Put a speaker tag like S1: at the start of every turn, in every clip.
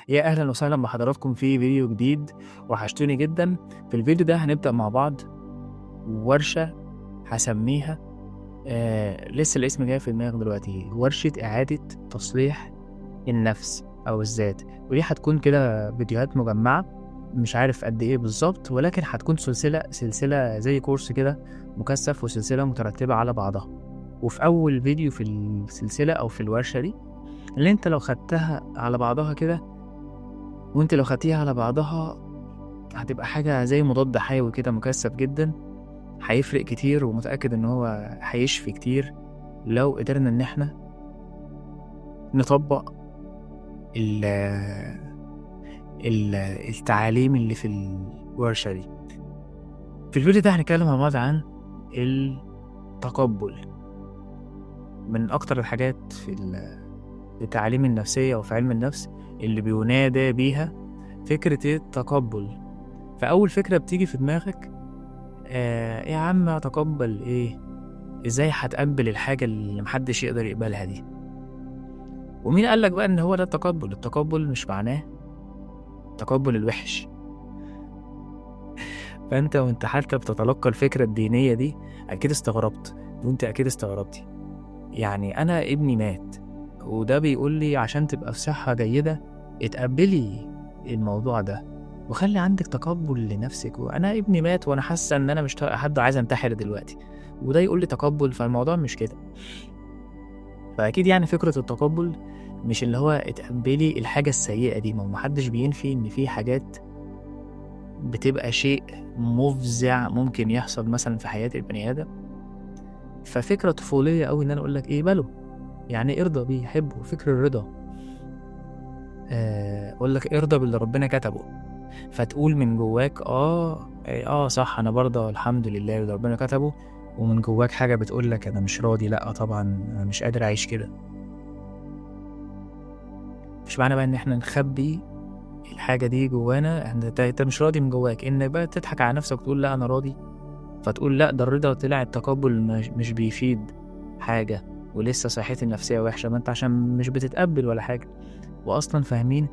S1: يا أهلًا وسهلًا بحضراتكم في فيديو جديد، وحشتوني جدًا. في الفيديو ده هنبدأ مع بعض ورشة هاسميها لسه الاسم جاي في دماغي دلوقتي، ورشة إعادة تصليح النفس أو الذات، ودي هتكون كده فيديوهات مجمّعة، مش عارف قد إيه بالضبط، ولكن هتكون سلسلة زي كورس كده مكثّف وسلسلة مترتبة على بعضها. وفي أول فيديو في السلسلة أو في الورشة دي، اللي أنت لو خدتها على بعضها كده وأنتِ لو خدتيها على بعضها هتبقى حاجة زي مضاد حيوي كده مكثّف جدًا، هيفرق كتير ومتأكد إن هو هيشفي كتير لو قدرنا إن إحنا نطبّق ال ال التعاليم اللي في الورشة دي. في الفيديو ده هنتكلم مع بعض عن التقبُّل، من أكتر الحاجات في التعاليم النفسية وفي علم النفس اللي بيُنادى بيها فكرة التقبُّل. فأول فكرة بتيجي في دماغك يا عم أتقبّل إيه؟ إزاي هاتقبّل الحاجة اللي ما حدّش يقدر يقبلها دي؟ ومين قال لك بقى إن هو ده التقبُّل؟ التقبُّل مش معناه تقبُّل الوِحِش. فأنت وأنت حتى بتتلقّى الفكرة الدينية دي أكيد استغربت، وأنتِ أكيد استغربتِ. يعني أنا ابني مات، وده بيقول لي عشان تبقى في صحّة جيدة اتقبّلي الموضوع ده، وخلّي عندِك تقبُّل لنَفْسِك، وأنا ابني مات وأنا حاسّة إن أنا مش طايقة حد وعايزة أنتحر دلوقتي، وده يقول لي تقبُّل، فالموضوع مش كده. فأكيد يعني فكرة التقبُّل مش اللي هو اتقبّلي الحاجة السيئة دي، ما حدّش بينفي إن في حاجات بتبقى شيء مُفزع ممكن يحصل مثلًا في حياة البني آدم، ففكرة طفولية أوي إن أنا أقول لك اقبله، يعني ارضى بيه، حبّه، فكر الرضا. أقول لك ارضى باللي ربنا كتبه، فتقول من جواك صح أنا بارضى الحمد لله باللي ربنا كتبه، ومن جواك حاجة بتقول لك أنا مش راضي، لأ طبعًا أنا مش قادر أعيش كده. مش معنى بقى إن إحنا نخبّي الحاجة دي جوانا، أنت مش راضي من جواك، إنك بقى تضحك على نفسك وتقول لأ أنا راضي، فتقول لأ ده الرضا طلع التقبُّل مش بيفيد حاجة، ولسه صحتي النفسية وحشة، ما أنت عشان مش بتتقبّل ولا حاجة، وأصلًا فاهمين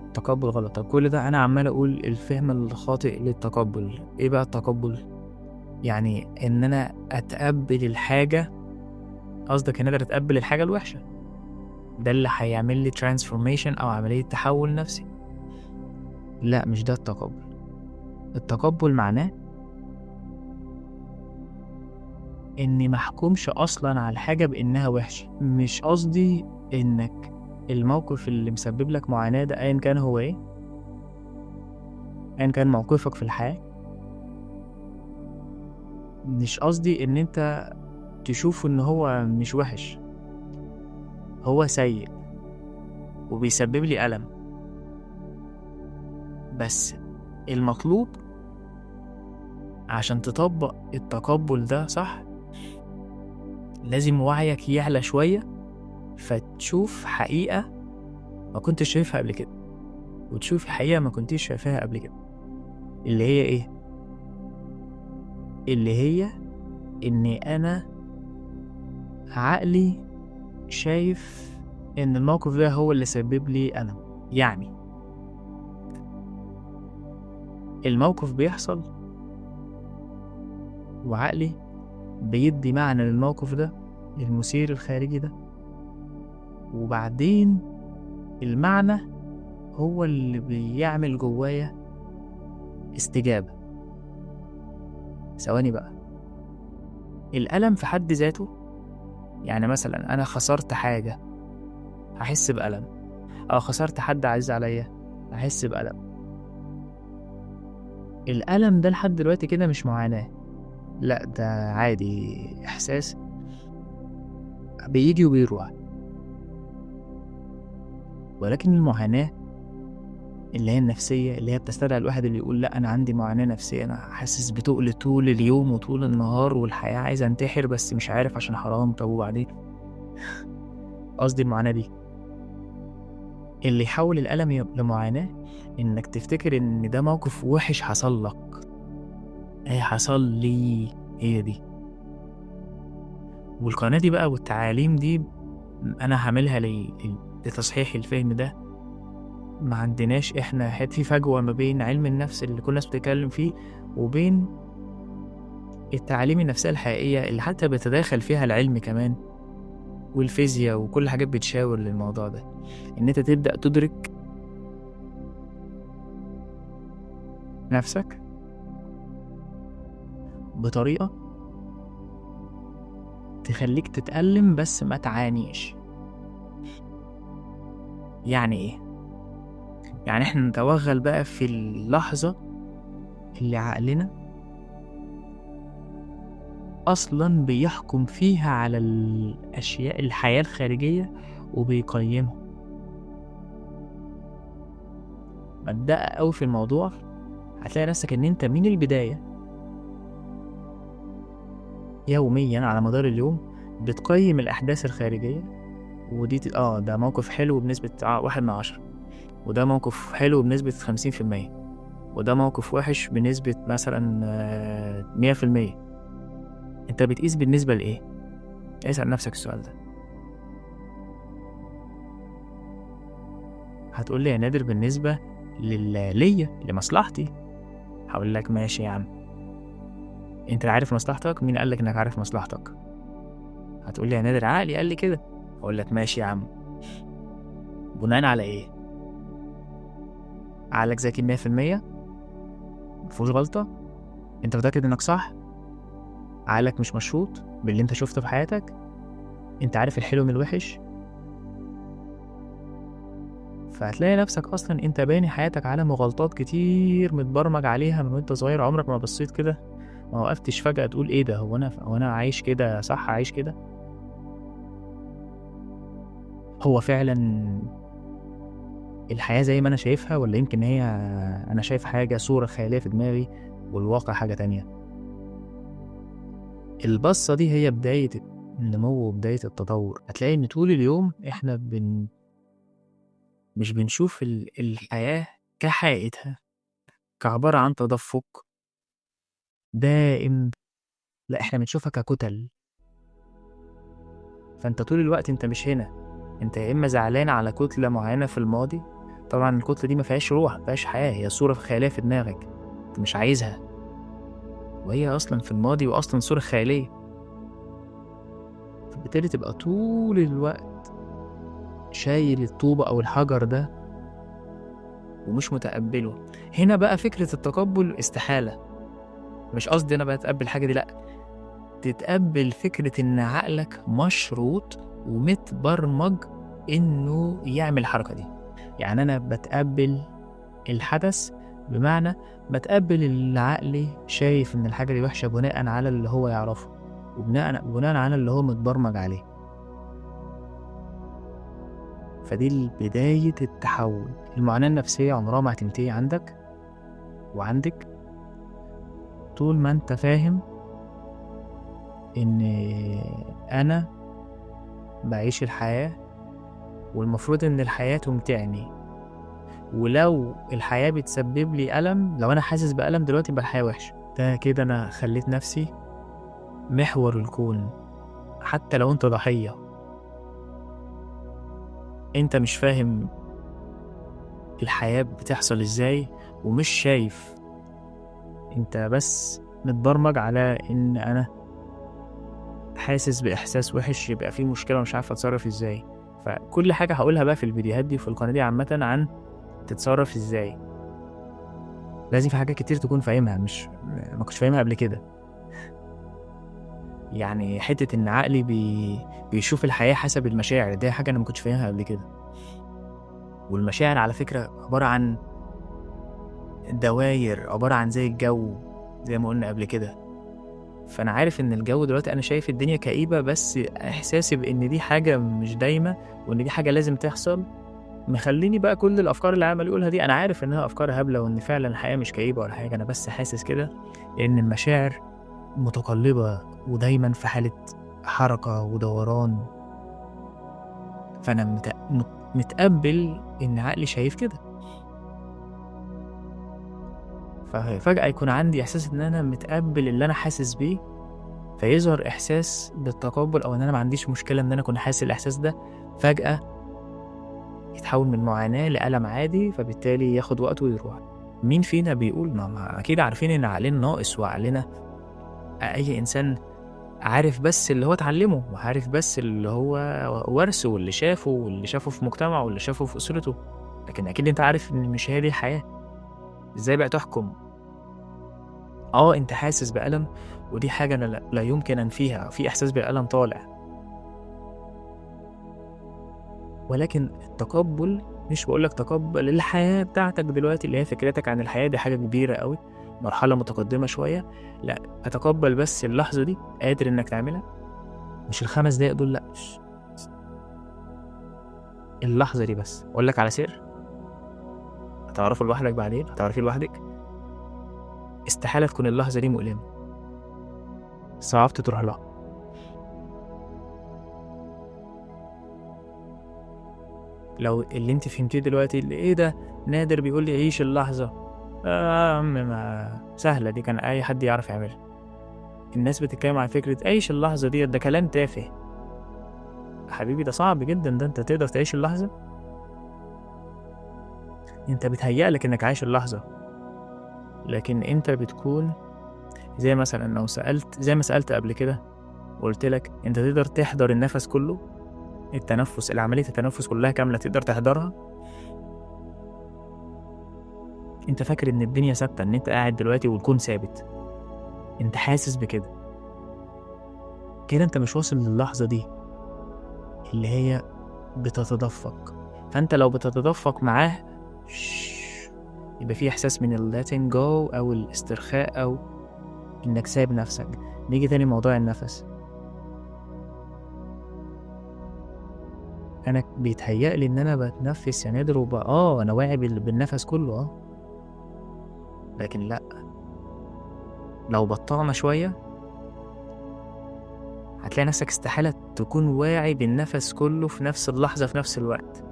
S1: التقبُّل غلط. طب كل ده أنا عمّال أقول الفهم الخاطئ للتقبُّل، إيه بقى التقبُّل؟ يعني إن أنا أتقبّل الحاجة، قصدك إن أنا أتقبّل الحاجة الوحشة، ده اللي هيعمل لي transformation أو عملية تحوّل نفسي. لأ مش ده التقبُّل. التقبُّل معناه إني ما أحكمش أصلًا على الحاجة بإنها وحشة، مش قصدي إنك الموقف اللي مسبب لك معاناة ده أيًا كان هو إيه، أيًا كان موقفك في الحياة، مش قصدي إن أنت تشوفه إن هو مش وِحِش، هو سيء وبيسبب لي ألم، بس المطلوب عشان تطبّق التقبُّل ده صح، لازم وعيك يعلى شوية، فتشوف حقيقة ما كنتش شايفها قبل كده، وتشوف حقيقة ما كنتيش شايفاها قبل كده، اللي هي إيه؟ اللي هي إني أنا عقلي شايف إن الموقف ده هو اللي سبب لي ألم، يعني الموقف بيحصل وعقلي بيدّي معنى للموقف ده، المثير الخارجي ده، وبعدين المعنى هو اللي بيعمل جوايا استجابة. ثواني بقى، الألم في حد ذاته يعني مثلًا أنا خسرت حاجة هاحس بألم، خسرت حد عزيز عليَّ هاحس بألم. الألم ده لحد دلوقتي كده مش معاناة، لأ ده عادي إحساس بييجي وبيروح، ولكن المعاناة اللي هي النفسية اللي هي بتستدعي الواحد اللي يقول لأ أنا عندي معاناة نفسية، أنا حاسس بتُقل طول اليوم وطول النهار والحياة عايز أنتحر بس مش عارف عشان حرام، طب وبعدين؟ قصدي المعاناة دي، اللي يحوّل الألم لمعاناة إنك تفتكر إن ده موقف وِحِش حصل لك، حصل لي، هي دي. والقناة دي بقى والتعاليم دي أنا هاعملها لتصحيح الفهم ده، ما عندناش إحنا في فجوة ما بين علم النفس اللي كل الناس بتتكلم فيه وبين التعاليم النفسية الحقيقية اللي حتى بيتداخل فيها العلم كمان والفيزياء وكل الحاجات بتشاور للموضوع ده، إن أنت تبدأ تدرك نفسك بطريقة تخليك تتألم بس ما تعانيش. يعني إيه؟ يعني إحنا نتوغل بقى في اللحظة اللي عقلنا أصلا بيحكم فيها على الأشياء الحياة الخارجية وبيقيمها. ما تدقق أوي في الموضوع هتلاقي نفسك إن أنت من البداية يوميا على مدار اليوم بتقيم الأحداث الخارجية، ودي ده موقف حلو بنسبة 1/10، وده موقف حلو بنسبة 50%، وده موقف وحش بنسبة مثلا 100%. انت بتقيس بالنسبة لإيه؟ اسأل نفسك السؤال ده. هتقول لي يا نادر بالنسبة ليا لمصلحتي. هقول لك ماشي يا عم، انت عارف مصلحتك؟ مين قال لك انك عارف مصلحتك؟ هتقول لي يا نادر عقلي قال لي كده. اقول لك ماشي يا عم، بناء على ايه؟ عقلك ذكي 100%؟ مفيهوش غلطة؟ انت متأكد انك صح؟ عقلك مش مشروط باللي انت شفته في حياتك؟ انت عارف الحلو من الوحش؟ فهتلاقي نفسك اصلا انت باني حياتك على مغالطات كتير متبرمج عليها من وانت صغير. عمرك ما بصيت كده، ما وقفتش فجأة تقول ايه ده، هو انا عايش كده صح؟ عايش كده؟ هو فعلا الحياة زي ما انا شايفها، ولا يمكن هي انا شايف حاجة صورة خيالية في دماغي والواقع حاجة تانية؟ البصة دي هي بداية النمو وبداية التطور. هتلاقي ان طول اليوم احنا مش بنشوف الحياة كحقيقتها، كعبارة عن تدفق دائم، لا احنا بنشوفها ككتل. فانت طول الوقت انت مش هنا، انت يا اما زعلان على كتلة معينة في الماضي، طبعا الكتلة دي ما فيهاش روح، ما فيهاش حياة، هي صورة خيالية في دماغك انت مش عايزها، وهي اصلا في الماضي واصلا صورة خيالية. فبالتالي تبقى طول الوقت شايل الطوبة او الحجر ده ومش متقبله. هنا بقى فكرة التقبل استحالة. مش قصدي انا بقى اتقبل حاجة دي، لا، تتقبل فكرة ان عقلك مشروط ومتبرمج انه يعمل الحركة دي. يعني انا بتقبل الحدث، بمعنى بتقبل اللي عقلي شايف ان الحاجة دي وحشة بناء على اللي هو يعرفه، وبناء على اللي هو متبرمج عليه. فدي بداية التحول. المعاناة النفسية عمرها ما هتنتهي عندك وعندك طول ما انت فاهم ان انا بعيش الحياة والمفروض ان الحياة تمتعني. ولو الحياة بتسبب لي ألم، لو أنا حاسس بألم دلوقتي يبقى الحياة وحشة. ده كده أنا خليت نفسي محور الكون. حتى لو أنت ضحية، أنت مش فاهم الحياة بتحصل إزاي ومش شايف، أنت بس متبرمج على إن أنا حاسس بإحساس وحش يبقى فيه مشكلة ومش عارف أتصرف إزاي. فكل حاجة هقولها بقى في الفيديوهات دي وفي القناة دي عامة عن تتصرف إزاي، لازم في حاجات كتير تكون فاهمها ما كنتش فاهمها قبل كده. يعني حتة إن عقلي بيشوف الحياة حسب المشاعر، دي حاجة أنا ما كنتش فاهمها قبل كده. والمشاعر على فكرة عبارة عن دواير، عبارة عن زي الجو زي ما قلنا قبل كده. فأنا عارف إن الجو دلوقتي أنا شايف الدنيا كئيبة، بس إحساسي بإن دي حاجة مش دايمة وإن دي حاجة لازم تحصل مخليني بقى كل الأفكار اللي عمال يقولها دي أنا عارف إنها أفكار هبلة وإن فعلا الحياة مش كئيبة ولا حاجة. أنا بس حاسس كده إن المشاعر متقلبة ودايما في حالة حركة ودوران. فأنا متقبل إن عقلي شايف كده. ففجأة يكون عندي إحساس إن أنا متقبل اللي أنا حاسس بيه، فيظهر إحساس بالتقبل أو إن أنا ما عنديش مشكلة إن أنا أكون حاسس الإحساس ده. فجأة يتحول من معاناة لألم عادي، فبالتالي ياخد وقته ويروح. مين فينا بيقول ما أكيد عارفين إن عقلنا ناقص، وعقلنا أي إنسان عارف بس اللي هو اتعلمه، وعارف بس اللي هو ورثه واللي شافه واللي شافه في مجتمعه واللي شافه في أسرته، لكن أكيد أنت عارف إن مش هي دي الحياة. إزاي بقى تحكم؟ أنت حاسس بألم، ودي حاجة أنا لا يمكن أنفيها، في إحساس بالألم طالع، ولكن التقبُّل مش باقول لك تقبّل الحياة بتاعتك دلوقتي اللي هي فكرتك عن الحياة، دي حاجة كبيرة أوي، مرحلة متقدمة شوية، لأ أتقبّل بس اللحظة دي، قادر إنك تعملها، مش ال5 دقايق دول لأ، اللحظة دي بس. أقول لك على سر، هتعرفه لوحدك بعدين، هتعرفيه لوحدك، استحالة تكون اللحظة دي مؤلمة، صعبت تروح لها. لو اللي أنتِ فهمتيه دلوقتي اللي إيه ده نادر بيقول لي عيش اللحظة، يا عم ما سهلة دي كان أي حد يعرف يعملها. الناس بتتكلم عن فكرة عيش اللحظة ديّة، ده كلام تافه. يا حبيبي ده صعب جدًا، ده أنت تقدر تعيش اللحظة؟ أنت بيتهيأ لك إنك عايش اللحظة، لكن أنت بتكون زي ما سألت قبل كده وقُلت لك أنت تقدر تحضر النَفَس كلّه، عملية التنفس كلّها كاملة تقدر تحضرها؟ أنت فاكر إن الدنيا ثابتة، إن أنت قاعد دلوقتي والكون ثابت، أنت حاسس بكده، كده أنت مش واصل للحظة دي اللي هي بتتدفق، فأنت لو بتتدفق معاه يبقى في إحساس من الletting go أو الاسترخاء أو إنك سايب نفسك. نيجي تاني لموضوع النفس، أنا بيتهيأ لي إن أنا باتنفس يا نادر أنا واعي بالنفس كله لكن لأ، لو بطأنا شوية هتلاقي نفسك استحالة تكون واعي بالنفس كله في نفس اللحظة في نفس الوقت،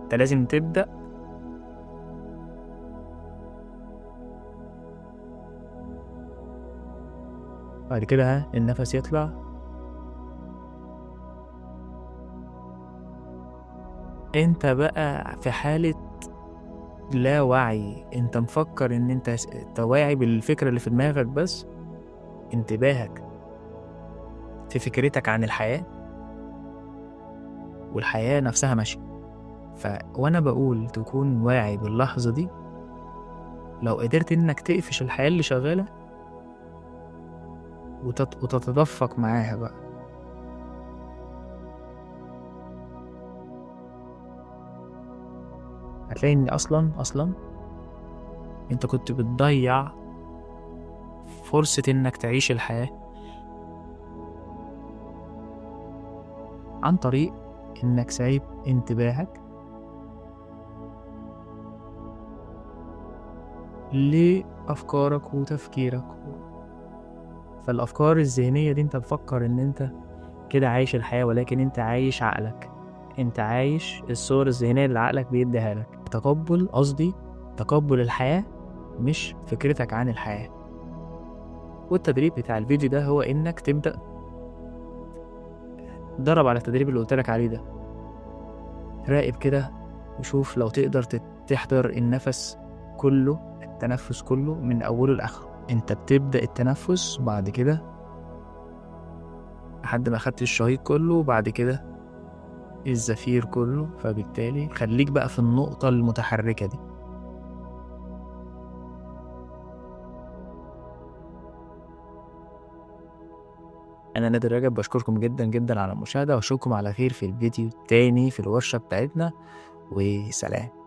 S1: أنت لازم تبدأ بعد كده النفس يطلع، أنت بقى في حالة لا وعي، أنت مفكر إن أنت واعي بالفكرة اللي في دماغك بس، انتباهك في فكرتك عن الحياة والحياة نفسها ماشية. وأنا باقول تكون واعي باللحظة دي، لو قدرت إنك تقفش الحياة اللي شغالة وتتدفق معاها بقى، هتلاقي إن أصلًا أنت كنت بتضيّع فرصة إنك تعيش الحياة عن طريق إنك سايب انتباهك لأفكارك وتفكيرك، فالأفكار الذهنية دي أنت مفكر إن أنت كده عايش الحياة، ولكن أنت عايش عقلك، أنت عايش الصور الذهنية اللي عقلك بيديها لك. تقبُّل الحياة مش فكرتك عن الحياة. والتدريب بتاع الفيديو ده هو إنك تبدأ تدرّب على التدريب اللي قُلت لك عليه ده، راقب كده وشوف لو تقدر تحضر النَفَس كلّه، التنفس كلّه من أوله لآخره. أنت بتبدأ التنفس وبعد كده لحد ما أخدت الشهيق كلّه وبعد كده الزفير كلّه، فبالتالي خلّيك بقى في النقطة المتحركة دي. أنا نادر رجب باشكركم جدًا، جدًا على المشاهدة، وأشوفكم على خير في الفيديو التاني في الورشة بتاعتنا، وسلام.